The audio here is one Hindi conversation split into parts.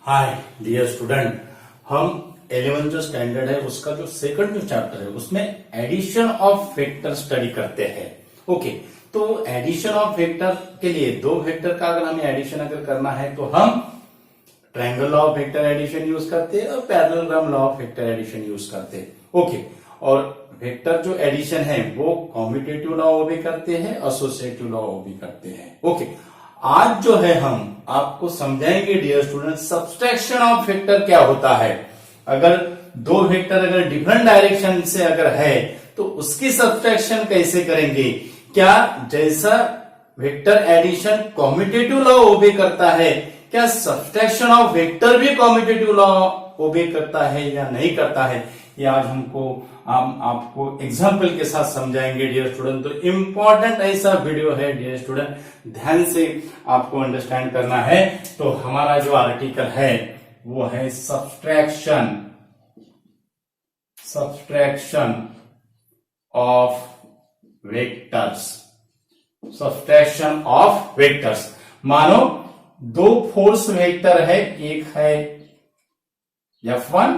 हाय डियर स्टूडेंट, हम 11th जो स्टैंडर्ड है उसका जो सेकंड जो चैप्टर है उसमें एडिशन ऑफ वेक्टर स्टडी करते हैं। ओके, तो एडिशन ऑफ वेक्टर के लिए दो वेक्टर का अगर हमें एडिशन अगर करना है तो हम triangle law of vector addition use करते हैं और parallelogram law of vector addition use करते हैं। ओके, और वेक्टर जो एडिशन है वो कॉम्यूटेटिव लॉ ओबे करते हैं, एसोसिएटिव लॉ ओबे करते हैं। ओके, आज जो है हम आपको समझाएंगे dear student subtraction of vector क्या होता है। अगर दो वेक्टर अगर डिफरेंट डायरेक्शन से अगर है तो उसकी सब्सट्रैक्शन कैसे करेंगे। क्या जैसा वेक्टर एडिशन कॉम्यूटेटिव लॉ ओबे करता है, क्या सब्सट्रैक्शन ऑफ वेक्टर भी कॉम्यूटेटिव लॉ ओबे करता है या नहीं करता है, ये आज हम आपको एग्जाम्पल के साथ समझाएंगे डियर स्टूडेंट। तो इंपॉर्टेंट ऐसा वीडियो है डियर स्टूडेंट, ध्यान से आपको अंडरस्टैंड करना है। तो हमारा जो आर्टिकल है वो है subtraction of vectors. Subtraction of vectors, मानो दो फोर्स वेक्टर है, एक है F1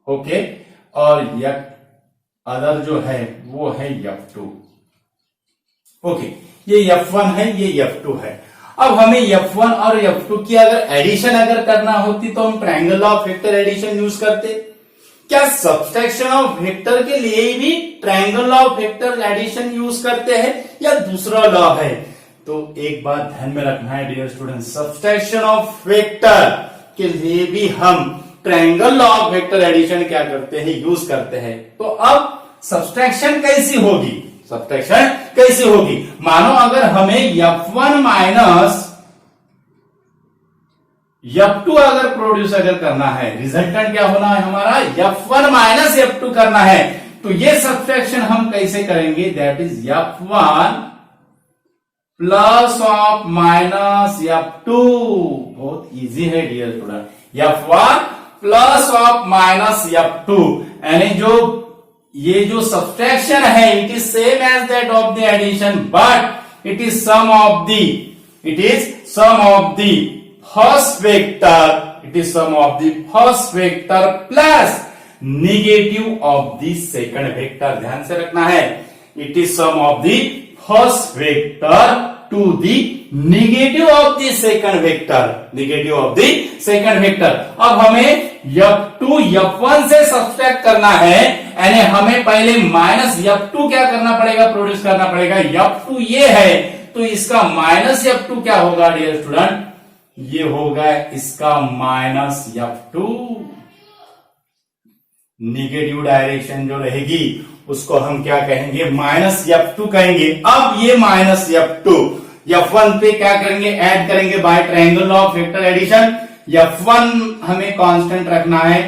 ओके और अदर जो है वो है F2। ओके, ये F1 है, ये F2 है। अब हमें F1 और F2 की अगर एडिशन अगर करना होती तो हम triangle law of vector addition use करते। क्या सब्सट्रैक्शन ऑफ वेक्टर के लिए भी triangle law of vector addition use करते हैं या दूसरा लॉ है? तो एक बात ध्यान में रखना है dear student, subtraction of vector के लिए भी हम triangle law of vector addition क्या करते हैं, यूज करते हैं। तो अब सब्सट्रैक्शन कैसी होगी? सब्सट्रैक्शन कैसी होगी? मानो अगर हमें F1 माइनस F2 अगर प्रोड्यूस अगर करना है, रिजल्टेंट क्या होना है हमारा, F1 माइनस F2 करना है, तो ये सब्सट्रैक्शन हम कैसे करेंगे? That is F1 plus of minus F2। बहुत इजी है dear student. F1 plus of minus F2 यानी ये जो सब्सट्रैक्शन है it is same as that of the addition, but it is sum of the first vector, it is sum of the first vector plus negative of the second vector. ध्यान से रखना है, it is sum of the first vector to the negative of the second vector, negative of the second vector. अब हमें F2 F1 से सब्सट्रैक्ट करना है, यानी हमें पहले माइनस F2 क्या करना पड़ेगा, प्रोड्यूस करना पड़ेगा। F2 ये है तो इसका माइनस F2 क्या होगा डियर स्टूडेंट, ये होगा इसका माइनस F2। नेगेटिव डायरेक्शन जो रहेगी उसको हम क्या कहेंगे, माइनस F2 कहेंगे। अब ये माइनस F2 F1 पे क्या करेंगे, ऐड करेंगे by triangle law of vector addition. F1 हमें कांस्टेंट रखना है,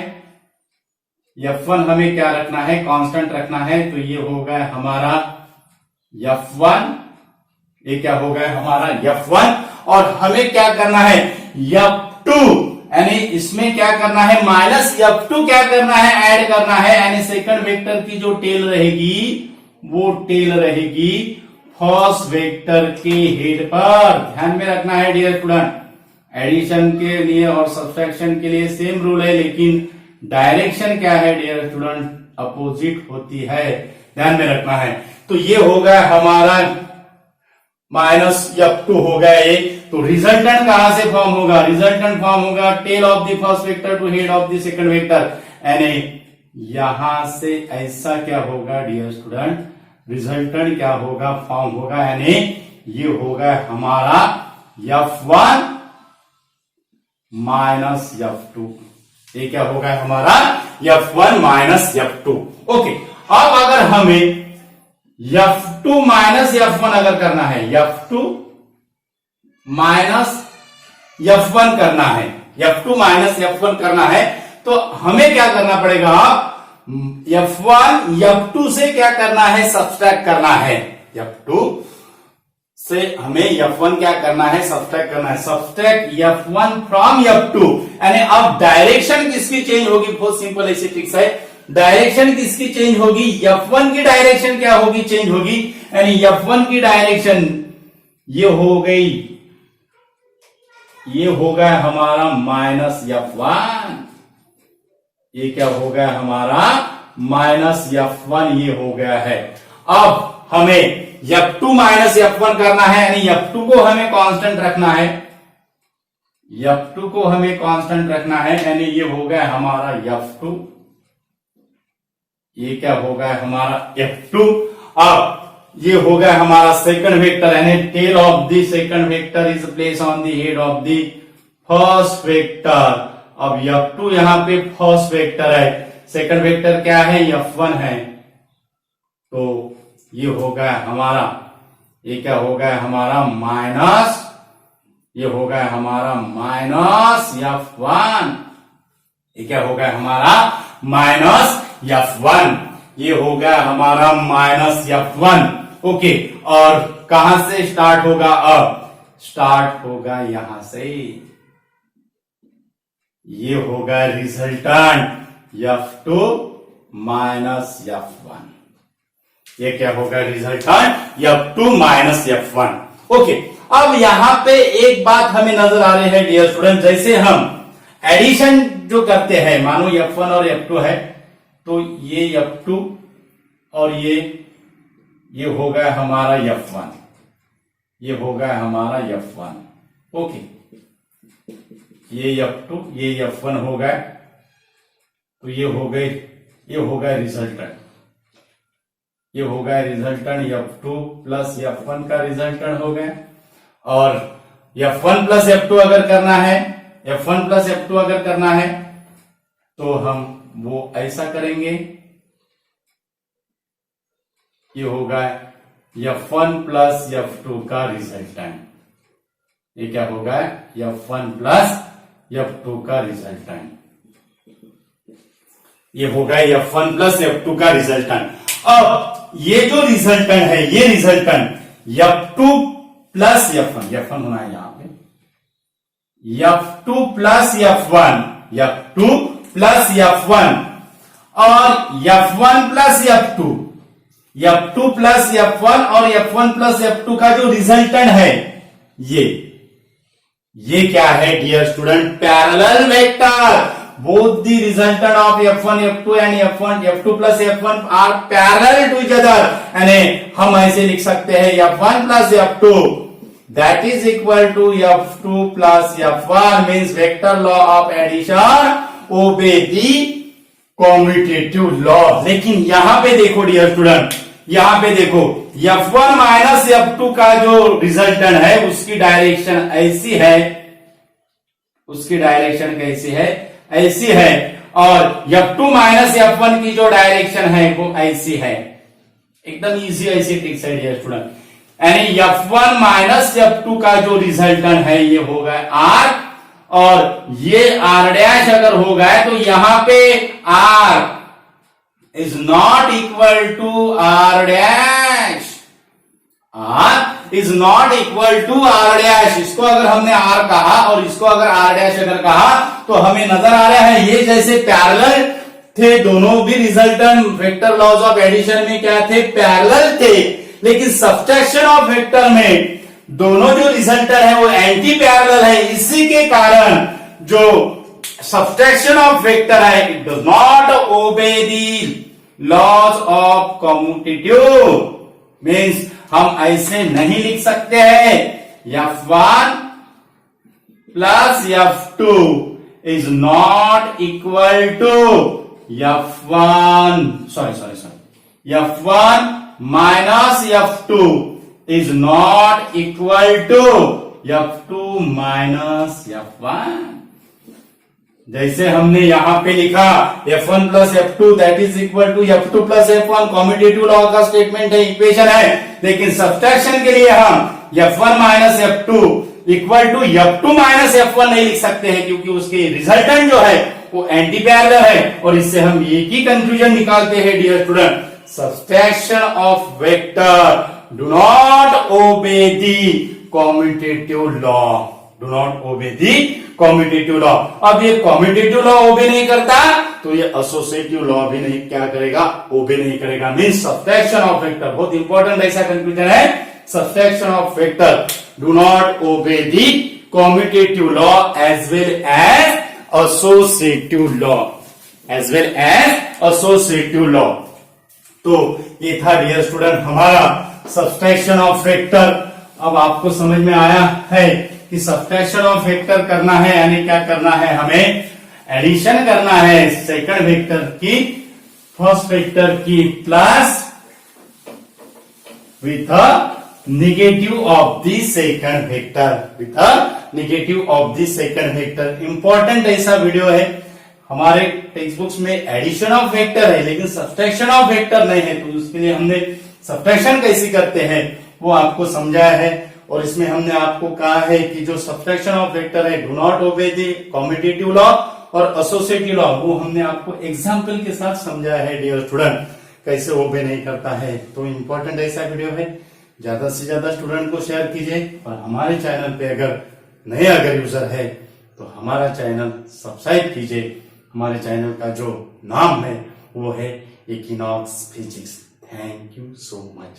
F1 हमें क्या रखना है, कांस्टेंट रखना है। तो ये होगा हमारा F1, ये क्या होगा हमारा F1, और हमें क्या करना है F2, यानी इसमें क्या करना है, माइनस F2 क्या करना है, ऐड करना है। यानी सेकंड वेक्टर की जो टेल रहेगी वो टेल रहेगी फर्स्ट वेक्टर के हेड पर। ध्यान में रखना है डियर स्टूडेंट, एडिशन के लिए और सब्सट्रैक्शन के लिए सेम रूल है, लेकिन डायरेक्शन क्या है डियर स्टूडेंट, अपोजिट होती है। ध्यान में रखना है। तो ये होगा हमारा माइनस F2 होगा ये। तो रिजल्टेंट कहां से फॉर्म होगा, रिजल्टेंट फॉर्म होगा tail of the first vector to head of the second vector, यानी यहां से ऐसा क्या होगा डियर स्टूडेंट, रिजल्टेंट क्या होगा, फॉर्म होगा, यानी ये होगा हमारा F1 माइनस F2। ये क्या होगा हमारा F1 माइनस F2। ओके, अब अगर हमें F2 माइनस F1 अगर करना है, F2 माइनस F1 करना है, F2 माइनस F1 करना है, तो हमें क्या करना पड़ेगा, F1 F2 से क्या करना है, सब्सट्रैक्ट करना है। F2 से हमें F1 क्या करना है, सब्सट्रैक्ट करना है। सब्सट्रैक्ट F1 फ्रॉम F2, यानी अब डायरेक्शन किसकी चेंज होगी, बहुत सिंपल ऐसी ट्रिक्स है। डायरेक्शन किसकी चेंज होगी, F1 की डायरेक्शन क्या होगी, चेंज होगी, यानी F1 की डायरेक्शन ये हो गई ये हो गया हमारा -F1, ये क्या हो गया हमारा -F1, ये हो गया है। अब हमें F2 -F1 करना है, यानी F2 को हमें कांस्टेंट रखना है, F2 को हमें कांस्टेंट रखना है, यानी ये हो गया हमारा F2, ये क्या हो गया हमारा F2। अब ये हो गया हमारा सेकंड वेक्टर, यानी tail of the second vector is place on the head of the first vector. अब F2 यहां पे फर्स्ट वेक्टर है, सेकंड वेक्टर क्या है, F1 है, तो ये हो गया हमारा, ये क्या हो गया हमारा माइनस, ये हो गया हमारा -F1, ये क्या हो गया हमारा -F1, ये हो गया हमारा -F1। ओके, और कहां से स्टार्ट होगा, अब स्टार्ट होगा यहां से, ये होगा रिजल्टेंट F2 -F1, ये क्या होगा रिजल्टेंट F2 -F1। ओके, अब यहां पे एक बात हमें नजर आ रही है डियर स्टूडेंट, जैसे हम एडिशन जो करते हैं, मानो F1 और F2 है, तो ये F2 और ये हो गया हमारा F1, ये हो गया हमारा F1। ओके, ये F2 ये F1 हो गया, तो ये हो गया रिजल्टेंट, ये हो गया रिजल्टेंट F2 प्लस F1 का रिजल्टेंट हो गया। और F1 प्लस F2 अगर करना है, F1 प्लस F2 अगर करना है तो हम वो ऐसा करेंगे, ये होगा F1 प्लस F2 का रिजल्टेंट, ये क्या होगा F1 प्लस F2 का रिजल्टेंट, ये होगा F1 प्लस F2 का रिजल्टेंट। अब ये जो रिजल्टेंट है, ये रिजल्टेंट F2 प्लस F1 होना है यहां पे, F2 plus F1, F2 plus F1 और F1 plus F2, F2 plus F1 और F1 प्लस F2 का जो रिजल्टेंट है, ये क्या है dear student, parallel vector. Both the resultant of F1 F2 and F2 plus F1 are parallel to each other, यानी हम ऐसे लिख सकते हैं F1 plus F2 that is equal to F2 plus F1, means vector law of addition obey the commutative law. लेकिन यहां पे देखो डियर स्टूडेंट, यहां पे देखो F1 माइनस F2 का जो रिजल्टेंट है उसकी डायरेक्शन ऐसी है, उसकी डायरेक्शन कैसी है, ऐसी है, और F2 माइनस F1 की जो डायरेक्शन है वो ऐसी है। एकदम इजी ऐसी ट्रिक्स है डियर स्टूडेंट, यानी F1 माइनस F2 का जो रिजल्टेंट है ये होगा R, और ये R डैश अगर हो गया तो यहां पे R is not equal to R dash, R is not equal to R dash. इसको अगर हमने R कहा और इसको अगर R डैश अगर कहा तो हमें नजर आ रहा है ये जैसे पैरेलल थे, दोनों भी resultant vector laws of addition में क्या थे, पैरेलल थे, लेकिन सब्ट्रैक्शन ऑफ वेक्टर में दोनों जो रिजल्टेंट है वो एंटी पैरेलल है। इसी के कारण जो सब्ट्रैक्शन ऑफ वेक्टर है it does not obey the laws of commutative, means हम ऐसे नहीं लिख सकते हैं F1 plus F2 is not equal to F1 minus F2 is not equal to F2 minus F1। जैसे हमने यहां पे लिखा F1 plus F2 that is equal to F2 plus F1, commutative law का स्टेटमेंट है, इक्वेशन है, लेकिन सब्ट्रैक्शन के लिए हम F1 minus F2 equal to F2 minus F1 नहीं लिख सकते हैं, क्योंकि उसके रिजल्टेंट जो है वो एंटी पैरेलल है। और इससे हम एक ही कंक्लूजन निकालते हैं dear student, subtraction of vector do not obey the commutative law, do not obey the commutative law. अब ये कम्यूटेटिव लॉ ओबे नहीं करता तो ये एसोसिएटिव लॉ भी नहीं क्या करेगा, ओबे नहीं करेगा, मींस सब्ट्रैक्शन ऑफ वेक्टर, बहुत इंपॉर्टेंट ऐसा कंक्लूजन है, subtraction of vector do not obey the commutative law as well as associative law, as well as associative law। तो ये था डियर स्टूडेंट हमारा सब्सट्रैक्शन ऑफ वेक्टर। अब आपको समझ में आया है कि सब्सट्रैक्शन ऑफ वेक्टर करना है यानी क्या करना है, हमें एडिशन करना है सेकंड वेक्टर की फर्स्ट वेक्टर की plus with negative of the second vector, with negative of the second vector. Important ऐसा वीडियो है, हमारे टेक्स्ट बुक्स में एडिशन ऑफ वेक्टर है लेकिन सब्सट्रैक्शन ऑफ वेक्टर नहीं है, तो उसके लिए हमने सब्सट्रैक्शन कैसे करते हैं वो आपको समझाया है। और इसमें हमने आपको कहा है कि जो सब्सट्रैक्शन ऑफ वेक्टर है do not obey the commutative law और एसोसिएटिव लॉ, वो हमने आपको एग्जाम्पल के साथ समझाया है डियर स्टूडेंट, कैसे ओबे नहीं करता है। तो इंपॉर्टेंट ऐसा वीडियो है, ज्यादा से ज्यादा स्टूडेंट को शेयर कीजिए। और हमारे चैनल पे अगर नए यूजर है तो हमारा चैनल सब्सक्राइब कीजिए। हमारे चैनल का जो नाम है वो है equinox physics. Thank you so much.